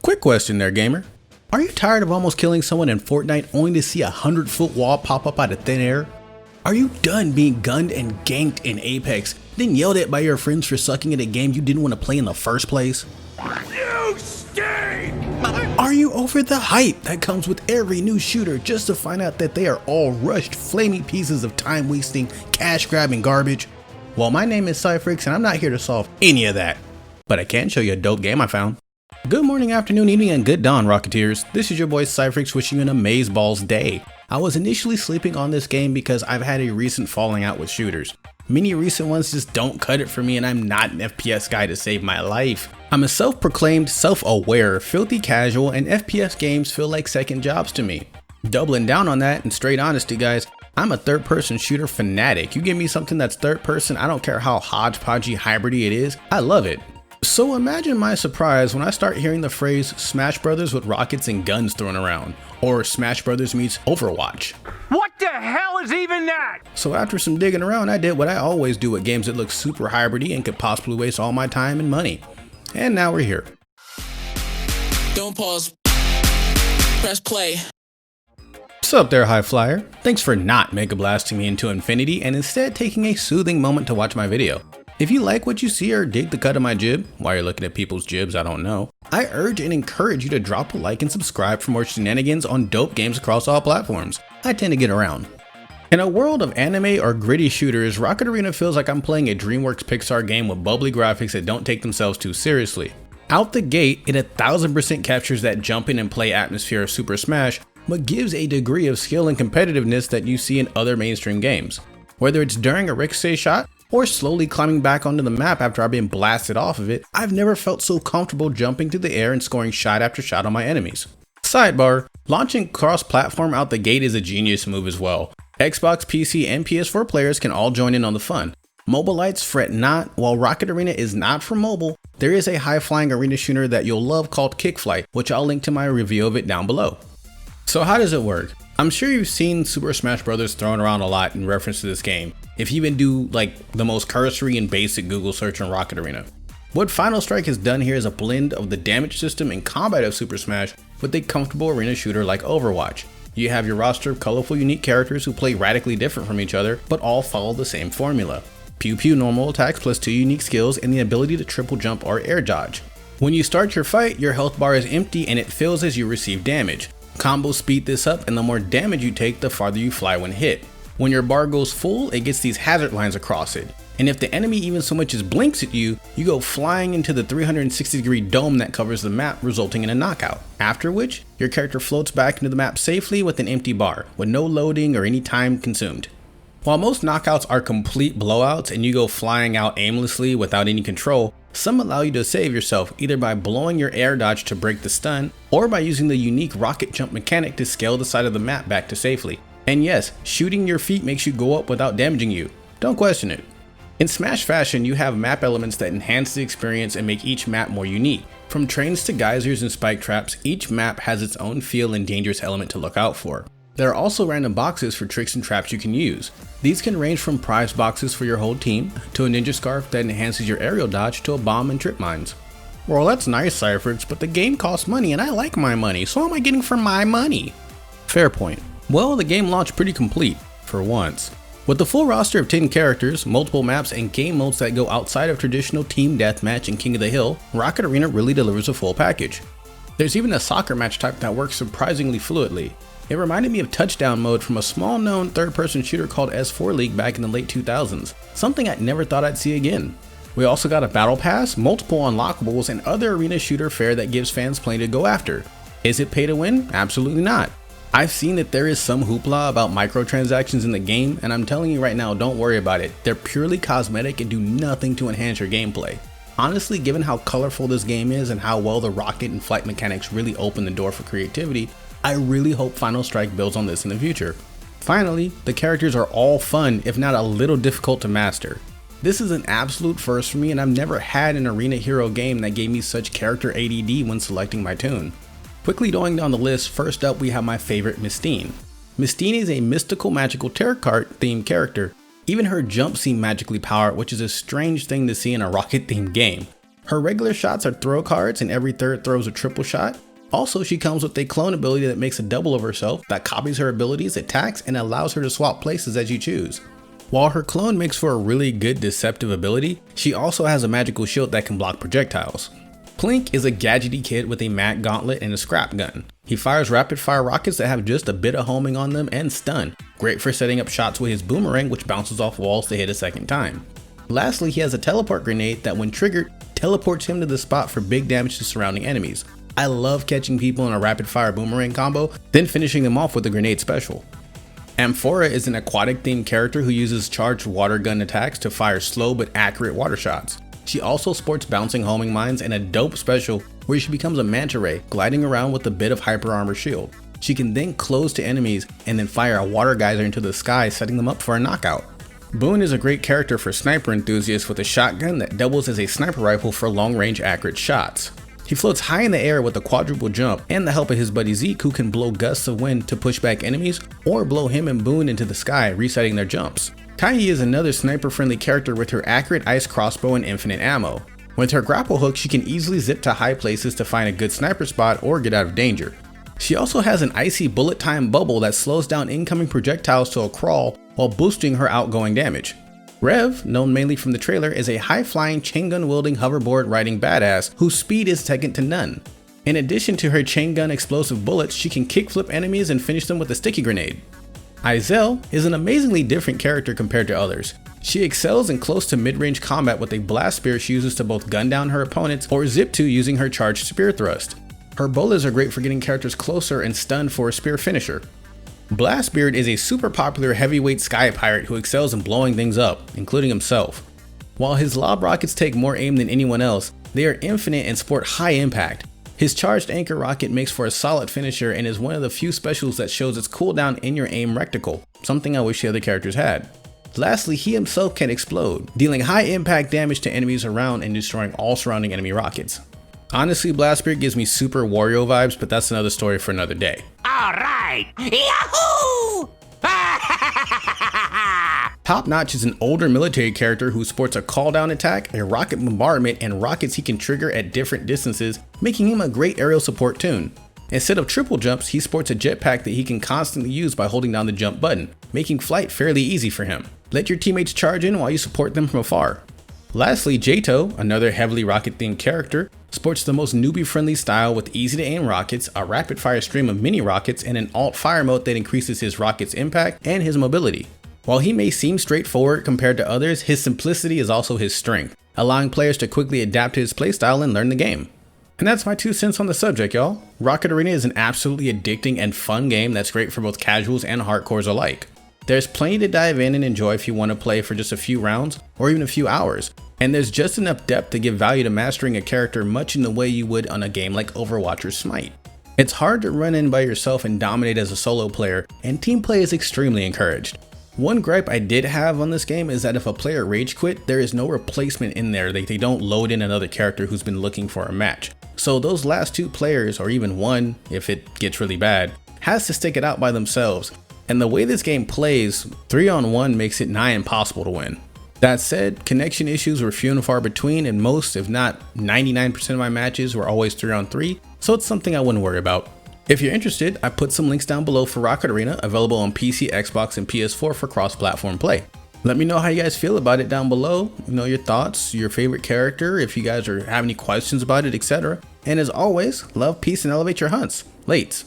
Quick question there, gamer. Are you tired of almost killing someone in Fortnite only to see a 100-foot wall pop up out of thin air? Are you done being gunned and ganked in Apex, then yelled at by your friends for sucking at a game you didn't want to play in the first place? You stink! Are you over the hype that comes with every new shooter just to find out that they are all rushed, flaming pieces of time-wasting, cash-grabbing garbage? Well, my name is Ciphrix and I'm not here to solve any of that, but I can show you a dope game I found. Good morning, afternoon, evening, and good dawn, Rocketeers. This is your boy Ciphrix wishing you an amazeballs day. I was initially sleeping on this game because I've had a recent falling out with shooters. Many recent ones just don't cut it for me and I'm not an FPS guy to save my life. I'm a self-proclaimed, self-aware, filthy casual, and FPS games feel like second jobs to me. Doubling down on that and straight honesty, guys, I'm a third-person shooter fanatic. You give me something that's third-person, I don't care how hodgepodgey hybridy it is, I love it. So imagine my surprise when I start hearing the phrase Smash Brothers with rockets and guns thrown around, or Smash Brothers meets Overwatch. What the hell is even that? So after some digging around, I did what I always do with games that look super hybridy and could possibly waste all my time and money. And now we're here. Don't pause. Press play. What's up there, High Flyer? Thanks for not mega blasting me into infinity and instead taking a soothing moment to watch my video. If you like what you see or dig the cut of my jib, while you're looking at people's jibs, I don't know, I urge and encourage you to drop a like and subscribe for more shenanigans on dope games across all platforms. I tend to get around. In a world of anime or gritty shooters, Rocket Arena feels like I'm playing a DreamWorks Pixar game with bubbly graphics that don't take themselves too seriously. Out the gate, it 1000% captures that jump in and play atmosphere of Super Smash, but gives a degree of skill and competitiveness that you see in other mainstream games. Whether it's during a ricochet shot, or slowly climbing back onto the map after I've been blasted off of it, I've never felt so comfortable jumping through the air and scoring shot after shot on my enemies. Sidebar, launching cross-platform out the gate is a genius move as well. Xbox, PC, and PS4 players can all join in on the fun. Mobileites fret not, while Rocket Arena is not for mobile, there is a high-flying arena shooter that you'll love called Kickflight, which I'll link to my review of it down below. So how does it work? I'm sure you've seen Super Smash Bros. Thrown around a lot in reference to this game, if you even do like the most cursory and basic Google search on Rocket Arena. What Final Strike has done here is a blend of the damage system and combat of Super Smash with a comfortable arena shooter like Overwatch. You have your roster of colorful, unique characters who play radically different from each other, but all follow the same formula. Pew pew normal attacks plus 2 unique skills and the ability to triple jump or air dodge. When you start your fight, your health bar is empty and it fills as you receive damage. Combos speed this up, and the more damage you take, the farther you fly when hit. When your bar goes full, it gets these hazard lines across it. And if the enemy even so much as blinks at you, you go flying into the 360-degree dome that covers the map, resulting in a knockout. After which, your character floats back into the map safely with an empty bar, with no loading or any time consumed. While most knockouts are complete blowouts and you go flying out aimlessly without any control, some allow you to save yourself either by blowing your air dodge to break the stun, or by using the unique rocket jump mechanic to scale the side of the map back to safely. And yes, shooting your feet makes you go up without damaging you. Don't question it. In Smash fashion, you have map elements that enhance the experience and make each map more unique. From trains to geysers and spike traps, each map has its own feel and dangerous element to look out for. There are also random boxes for tricks and traps you can use. These can range from prize boxes for your whole team, to a ninja scarf that enhances your aerial dodge, to a bomb and trip mines. Well, that's nice, Ciphrix, but the game costs money and I like my money, so what am I getting for my money? Fair point. Well, the game launched pretty complete, for once. With the full roster of 10 characters, multiple maps, and game modes that go outside of traditional Team Deathmatch and King of the Hill, Rocket Arena really delivers a full package. There's even a soccer match type that works surprisingly fluidly. It reminded me of touchdown mode from a small known third-person shooter called S4 League back in the late 2000s, something I never thought I'd see again. We also got a battle pass, multiple unlockables, and other arena shooter fare that gives fans plenty to go after. Is it pay to win? Absolutely not. I've seen that there is some hoopla about microtransactions in the game, and I'm telling you right now, don't worry about it. They're purely cosmetic and do nothing to enhance your gameplay. Honestly, given how colorful this game is and how well the rocket and flight mechanics really open the door for creativity, I really hope Final Strike builds on this in the future. Finally, the characters are all fun, if not a little difficult to master. This is an absolute first for me, and I've never had an arena hero game that gave me such character ADD when selecting my tune. Quickly going down the list, first up we have my favorite, Mystine. Mystine is a mystical magical tarot card themed character. Even her jumps seem magically powered, which is a strange thing to see in a rocket themed game. Her regular shots are throw cards and every third throw is a triple shot. Also, she comes with a clone ability that makes a double of herself that copies her abilities, attacks, and allows her to swap places as you choose. While her clone makes for a really good deceptive ability, she also has a magical shield that can block projectiles. Plink is a gadgety kid with a mag gauntlet and a scrap gun. He fires rapid fire rockets that have just a bit of homing on them and stun, great for setting up shots with his boomerang which bounces off walls to hit a second time. Lastly, he has a teleport grenade that when triggered, teleports him to the spot for big damage to surrounding enemies. I love catching people in a rapid fire boomerang combo, then finishing them off with a grenade special. Amphora is an aquatic themed character who uses charged water gun attacks to fire slow but accurate water shots. She also sports bouncing homing mines and a dope special where she becomes a manta ray, gliding around with a bit of hyper armor shield. She can then close to enemies and then fire a water geyser into the sky, setting them up for a knockout. Boone is a great character for sniper enthusiasts with a shotgun that doubles as a sniper rifle for long range accurate shots. He floats high in the air with a quadruple jump and the help of his buddy Zeke, who can blow gusts of wind to push back enemies or blow him and Boone into the sky, resetting their jumps. Kaiji is another sniper friendly character with her accurate ice crossbow and infinite ammo. With her grapple hook, she can easily zip to high places to find a good sniper spot or get out of danger. She also has an icy bullet time bubble that slows down incoming projectiles to a crawl while boosting her outgoing damage. Rev, known mainly from the trailer, is a high-flying chain gun wielding hoverboard riding badass whose speed is second to none. In addition to her chain gun explosive bullets, she can kickflip enemies and finish them with a sticky grenade. Izel is an amazingly different character compared to others. She excels in close to mid-range combat with a blast spear she uses to both gun down her opponents or zip to using her charged spear thrust. Her bolas are great for getting characters closer and stun for a spear finisher. Blastbeard is a super popular heavyweight sky pirate who excels in blowing things up, including himself. While his lob rockets take more aim than anyone else, they are infinite and sport high impact. His charged anchor rocket makes for a solid finisher and is one of the few specials that shows its cooldown in your aim reticle, something I wish the other characters had. Lastly, he himself can explode, dealing high impact damage to enemies around and destroying all surrounding enemy rockets. Honestly, Blastbeard gives me Super Wario vibes, but that's another story for another day. Alright! Yahoo! Top Notch is an older military character who sports a call down attack, a rocket bombardment, and rockets he can trigger at different distances, making him a great aerial support toon. Instead of triple jumps, he sports a jetpack that he can constantly use by holding down the jump button, making flight fairly easy for him. Let your teammates charge in while you support them from afar. Lastly, Jato, another heavily rocket themed character, sports the most newbie friendly style with easy to aim rockets, a rapid fire stream of mini rockets, and an alt fire mode that increases his rocket's impact and his mobility. While he may seem straightforward compared to others, his simplicity is also his strength, allowing players to quickly adapt to his playstyle and learn the game. And that's my 2 cents on the subject, y'all. Rocket Arena is an absolutely addicting and fun game that's great for both casuals and hardcores alike. There's plenty to dive in and enjoy if you want to play for just a few rounds or even a few hours, and there's just enough depth to give value to mastering a character much in the way you would on a game like Overwatch or Smite. It's hard to run in by yourself and dominate as a solo player, and team play is extremely encouraged. One gripe I did have on this game is that if a player rage quit, there is no replacement in there. They don't load in another character who's been looking for a match. So those last 2 players, or even one if it gets really bad, has to stick it out by themselves. And the way this game plays, 3-on-1 makes it nigh impossible to win. That said, connection issues were few and far between, and most, if not 99% of my matches were always 3-on-3, so it's something I wouldn't worry about. If you're interested, I put some links down below for Rocket Arena, available on PC, Xbox, and PS4 for cross-platform play. Let me know how you guys feel about it down below, your thoughts, your favorite character, if you guys have any questions about it, etc. And as always, love, peace, and elevate your hunts. Lates.